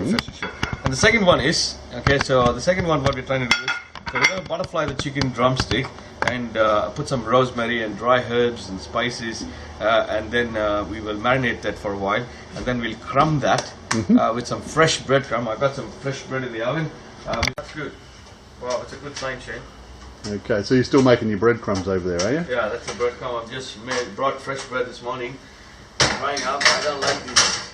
professional chef. And the second one is, okay, so the second one what we're trying to do is, so we're going to butterfly the chicken drumstick and put some rosemary and dry herbs and spices, and then we will marinate that for a while, and then we'll crumb that with some fresh breadcrumb. I've got some fresh bread in the oven. That's good. Wow, it's a good sign, Shane. Okay, so you're still making your breadcrumbs over there, are you? Yeah, that's the breadcrumb. I've just brought fresh bread this morning. Trying out. I don't like these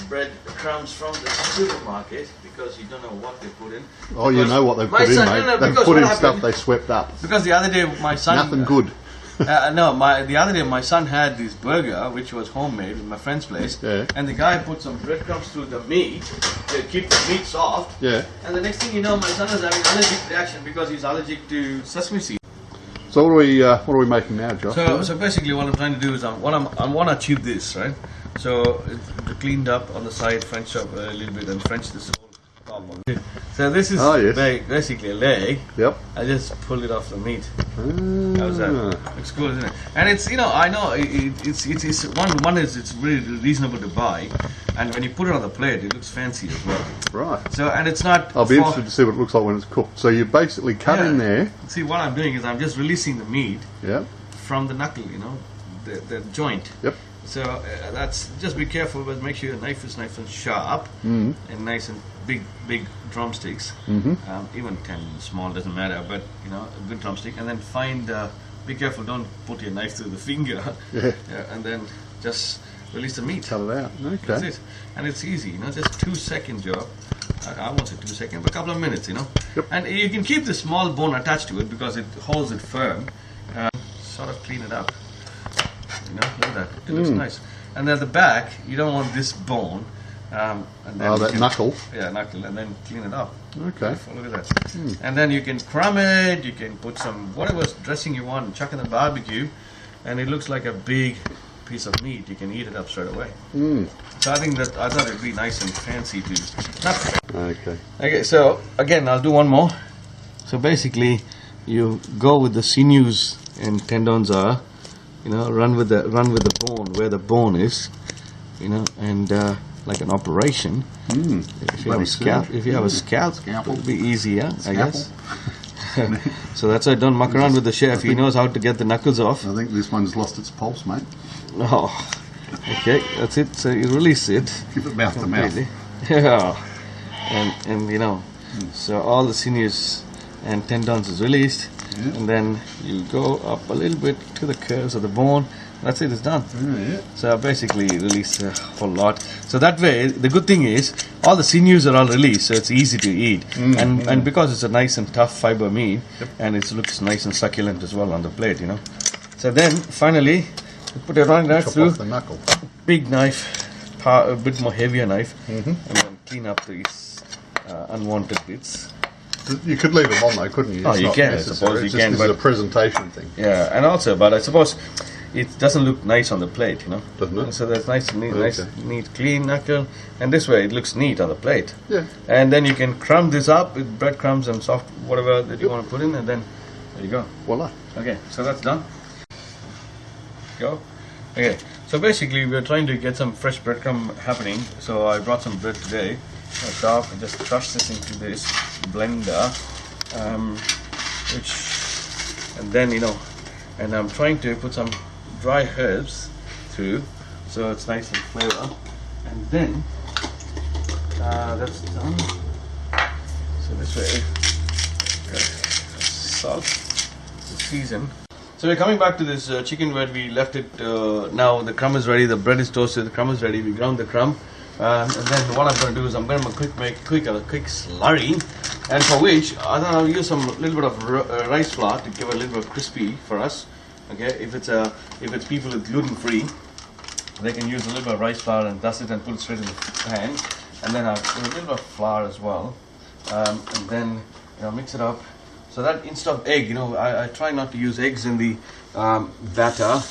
bread crumbs from the supermarket because you don't know what they put in. Oh, you know what they've put in, mate. They've put in stuff they swept up. Because the other day my son... Nothing good. The other day my son had this burger which was homemade in my friend's place, and the guy put some breadcrumbs through the meat to keep the meat soft. Yeah. And the next thing you know, my son is having allergic reaction because he's allergic to sesame seed. So what are we making now, Josh? So basically, what I'm trying to do is I want to achieve this, right? So it's cleaned up on the side, French up a little bit, and French this whole top on it. So this is basically a leg. Yep. I just pulled it off the meat. How's that? Looks cool, isn't it? And it's, you know, I know it's one is it's really reasonable to buy, and when you put it on the plate, it looks fancy as well. Right. So and it's not. I'll be interested to see what it looks like when it's cooked. So you basically cut in there. See, what I'm doing is I'm just releasing the meat. Yep. From the knuckle, you know, the joint. Yep. So that's, just be careful, but make sure your knife is nice and sharp and nice and big drumsticks. Even 10 small doesn't matter, but you know, a good drumstick. And then be careful, don't put your knife through the finger. And then just release the meat. Cut it out. Okay. That's it. And it's easy, you know, just 2-second job. I won't say 2 seconds, but a couple of minutes, you know. Yep. And you can keep the small bone attached to it because it holds it firm. Sort of clean it up. You know, look at that. It looks nice. And at the back, you don't want this bone. And then that knuckle. Yeah, knuckle, and then clean it up. Okay. Look at that. And then you can crumb it. You can put some whatever dressing you want, and chuck in the barbecue, and it looks like a big piece of meat. You can eat it up straight away. So I thought it'd be nice and fancy to. Okay. Okay. So again, I'll do one more. So basically, you go with the sinews and tendons are. You know, run with the bone where the bone is, you know, and like an operation. If you have a scalp, it'll be easier, I guess. So that's why don't muck around with the chef. He knows how to get the knuckles off. I think this one's lost its pulse, mate. Oh, okay, that's it. So you release it. Keep it mouth to mouth. Yeah, and you know, so all the sinews and tendons is released. And then you go up a little bit to the curves of the bone. That's it, it's done. So basically release a whole lot. So that way, the good thing is, all the sinews are all released, so it's easy to eat. And because it's a nice and tough fiber meat, and it looks nice and succulent as well on the plate, you know. So then, finally, you put it right through the knuckle. Big knife, a bit more heavier knife, and then clean up these unwanted bits. You could leave them on though, couldn't you? Oh, you can, I suppose you can. It's a presentation thing. Yeah, and also, but I suppose it doesn't look nice on the plate, you know. Doesn't it? So that's nice, neat, clean knuckle, and this way it looks neat on the plate. Yeah. And then you can crumb this up with breadcrumbs and soft whatever that you want to put in, and then there you go. Voila. Okay, so that's done. Go. Okay, so basically we're trying to get some fresh breadcrumb happening. So I brought some bread today. I just crush this into this blender, and then, you know, and I'm trying to put some dry herbs through, so it's nice and flavor. And then that's done. So this way, salt, season. So we're coming back to this chicken where we left it. Now the crumb is ready, the bread is toasted, the crumb is ready. We ground the crumb. And then what I'm going to do is I'm going to make a quick slurry, and for which I thought I'll use some little bit of rice flour to give a little bit crispy for us. Okay, if it's people with gluten free, they can use a little bit of rice flour and dust it and put it straight in the pan. And then I'll put a little bit of flour as well, and then, you know, mix it up. So that instead of egg, you know, I try not to use eggs in the batter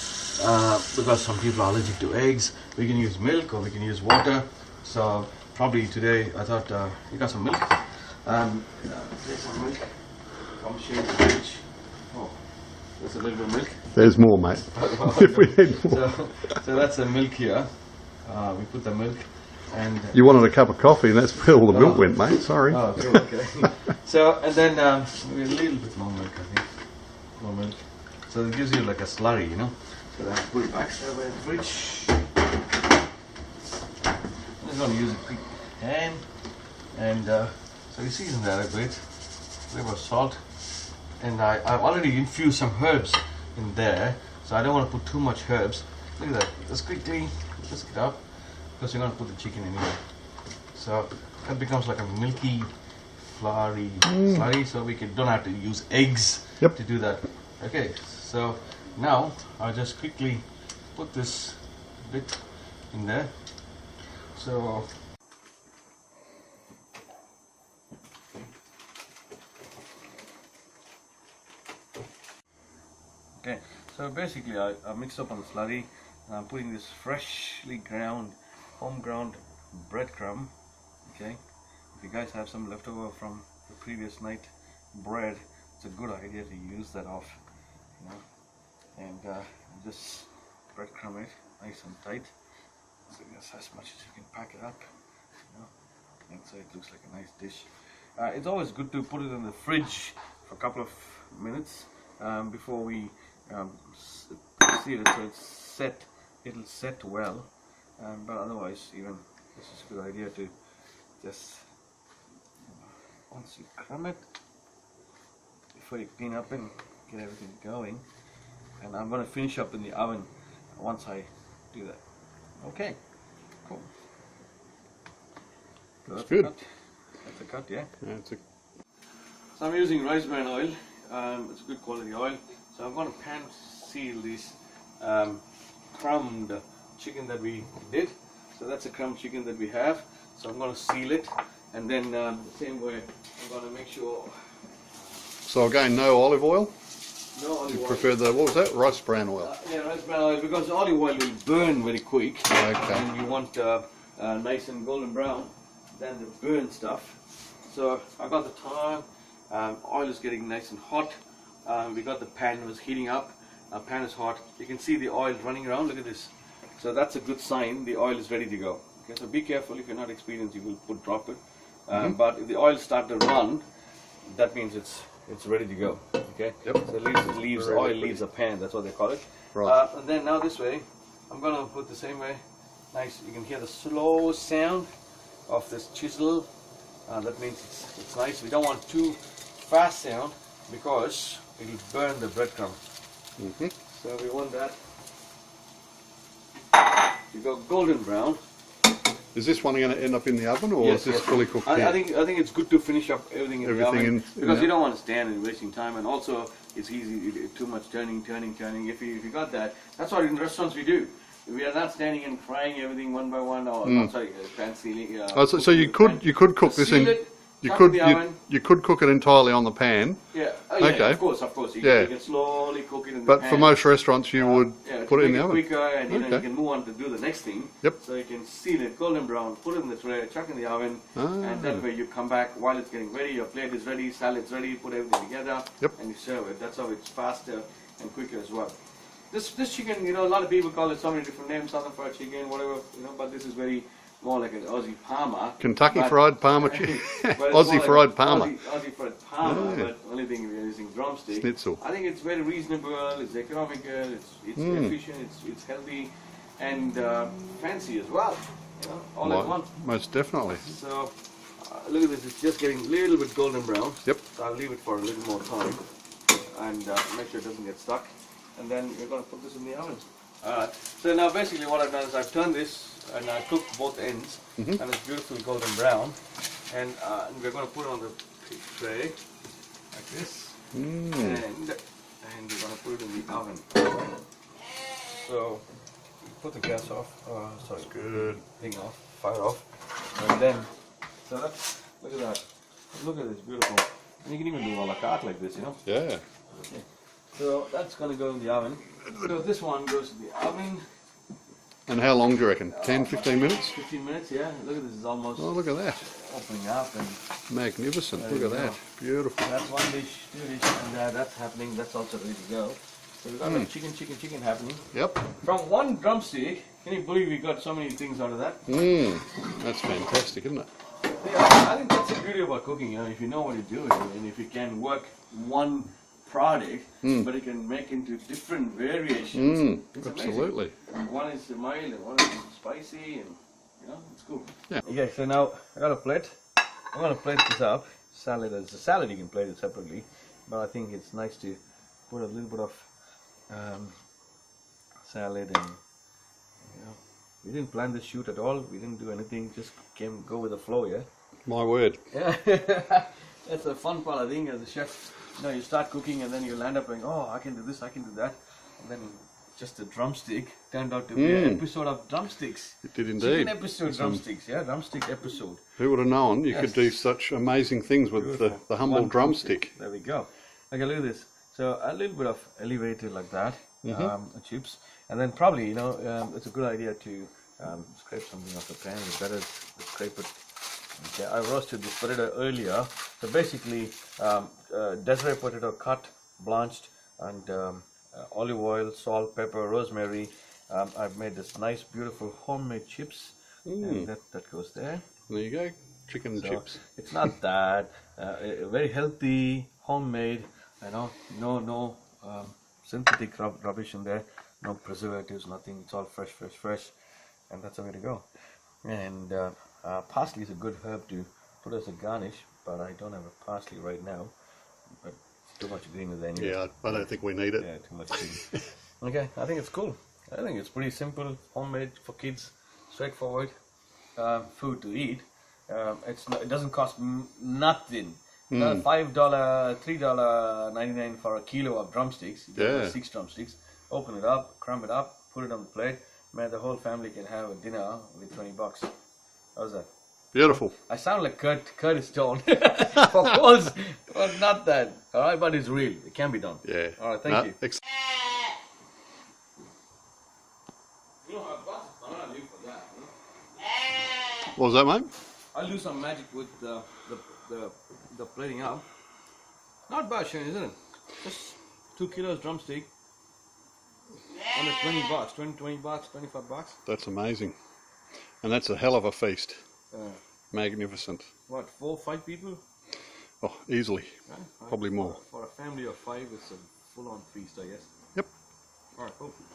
because some people are allergic to eggs. We can use milk or we can use water. So probably today I thought you got some milk. Take some milk from Shane's fridge. Oh, there's a little bit of milk. There's more, mate. If we need more. So that's the milk here. We put the milk, And you wanted a cup of coffee, and that's where all the milk went, mate. Sorry. oh, cool, okay. So, and then maybe a little bit more milk, I think. More milk. So it gives you like a slurry, you know. So then put it back in the fridge. I'm just going to use a quick hand. And so you season that a bit. A little bit of salt. And I've already infused some herbs in there. So I don't want to put too much herbs. Look at that. Just quickly whisk it up. Because you're going to put the chicken in here. So that becomes like a milky, floury slurry. So we don't have to use eggs to do that. Okay, so now I'll just quickly put this bit in there. So okay, so basically I mixed up on the slurry and I'm putting this freshly ground, home ground breadcrumb. Okay, if you guys have some leftover from the previous night bread, it's a good idea to use that off, you know, and just breadcrumb it nice and tight, so just as much as you can pack it up, you know, and so it looks like a nice dish. It's always good to put it in the fridge for a couple of minutes before we seal it, so it's set. It'll set well, but otherwise, even this is a good idea to just once you crumb it, before you clean up and get everything going. And I'm going to finish up in the oven once I do that. Okay, cool. So that's good. That's a cut, yeah. So I'm using rice bran oil. It's a good quality oil. So I'm going to pan seal this crumbed chicken that we did. So that's a crumb chicken that we have. So I'm going to seal it, and then the same way I'm going to make sure. So again, no olive oil? No olive oil. You prefer the, what was that, rice bran oil? Yeah, rice bran oil, because olive oil will burn very quick. Okay. And you want nice and golden brown than the burn stuff. So I got the time. Oil is getting nice and hot. We got the pan was heating up. Pan is hot. You can see the oil running around. Look at this. So that's a good sign. The oil is ready to go. Okay, so be careful. If you're not experienced, you will drop it. But if the oil starts to run, that means it's ready to go. Okay. Yep. So oil leaves the pan. That's what they call it. Right. And then now this way, I'm gonna put the same way. Nice. You can hear the slow sound of this chisel. That means it's nice. We don't want too fast sound because it will burn the breadcrumb. So we want that to go golden brown. Is this one going to end up in the oven, or is this fully cooked? I think it's good to finish up everything in the oven, because you don't want to stand and wasting time, and also it's easy, too much turning. If you got that, that's what in restaurants we do. We are not standing and frying everything one by one, or pan sealing. So you could cook this in. You could cook it entirely on the pan. Yeah. Okay. Of course. You can slowly cook it in the pan. But for most restaurants, you would put it in the oven. Quicker, and you can move on to do the next thing. Yep. So you can seal it golden brown, put it in the tray, chuck in the oven, and that way you come back while it's getting ready. Your plate is ready, salad's ready. Put everything together, and you serve it. That's how it's faster and quicker as well. This chicken, a lot of people call it so many different names, southern fried chicken, whatever, but this is more like an Aussie Parma. Kentucky fried Parma chicken. Aussie fried Parma. Aussie fried Parma, but only thing we're using drumstick. Schnitzel. I think it's very reasonable, it's economical, it's efficient, it's healthy, and fancy as well. All at once. Most definitely. So, look at this, it's just getting a little bit golden brown. Yep. So I'll leave it for a little more time, and make sure it doesn't get stuck. And then we're going to put this in the oven. Alright, so now basically what I've done is I've turned this and I cooked both ends, and it's beautifully golden brown, and we're going to put it on the tray like this, and we're going to put it in the oven. So put the gas off, sorry, good thing off, fire off, and then look at that, look at this, beautiful. And you can even do a la carte like this, Yeah. Okay. So that's going to go in the oven. So this one goes in the oven. And how long do you reckon? 10, 15 minutes? 15 minutes, yeah. Look at this, is almost look at that. opening up. And magnificent, look at that. Beautiful. That's one dish, two dishes, and that's happening. That's also ready to go. So we've got like chicken happening. Yep. From one drumstick, can you believe we got so many things out of that? That's fantastic, isn't it? Yeah, I think that's the beauty about cooking, if you know what you're doing and if you can work one product, but you can make into different variations. It's Absolutely. amazing. One is mild and one is spicy, and it's cool. Yeah. Okay, so now I got a plate. I'm gonna plate this up. Salad, as a salad you can plate it separately, but I think it's nice to put a little bit of salad, and we didn't plan this shoot at all. We didn't do anything. Just go with the flow. Yeah. My word. Yeah. That's the fun part, I think, as a chef. You start cooking and then you'll end up going, oh, I can do this, I can do that, and then just a drumstick turned out to be an episode of drumsticks. It did indeed. Chicken episode, drumsticks. Yeah, drumstick episode. Who would have known you could do such amazing things with the humble One drumstick? There we go. Okay, look at this. So a little bit of elevated like that, chips, and then probably it's a good idea to scrape something off the pan. It's better to scrape it. Okay, I roasted this potato earlier. So basically, desiree potato cut, blanched, and olive oil, salt, pepper, rosemary. I've made this nice, beautiful homemade chips, and that goes there. There you go, chicken and chips. It's not that very healthy, homemade. No synthetic rubbish in there, no preservatives, nothing. It's all fresh, and that's the way to go. And parsley is a good herb to put as a garnish, but I don't have a parsley right now. But it's too much green with anyway. Yeah, I don't think we need it. Yeah, too much green. Okay, I think it's cool. I think it's pretty simple, homemade for kids, straightforward food to eat. It doesn't cost nothing. $5, $3.99 for a kilo of drumsticks. You get 6 drumsticks. Open it up, crumb it up, put it on the plate. Man, the whole family can have a dinner with $20. How's that? Beautiful. I sound like Curtis Stone. Of course, well, not that. All right, but it's real. It can be done. Yeah. All right, thank you. What was that, mate? I'll do some magic with the plating up. Not bad, Shane, isn't it? Just 2 kilos drumstick. Under $20, 20 bucks, $25. That's amazing. And that's a hell of a feast. Magnificent. What, 4 or 5 people? Oh, easily. Probably more. For a family of 5, it's a full-on feast, I guess. Yep. All right, cool.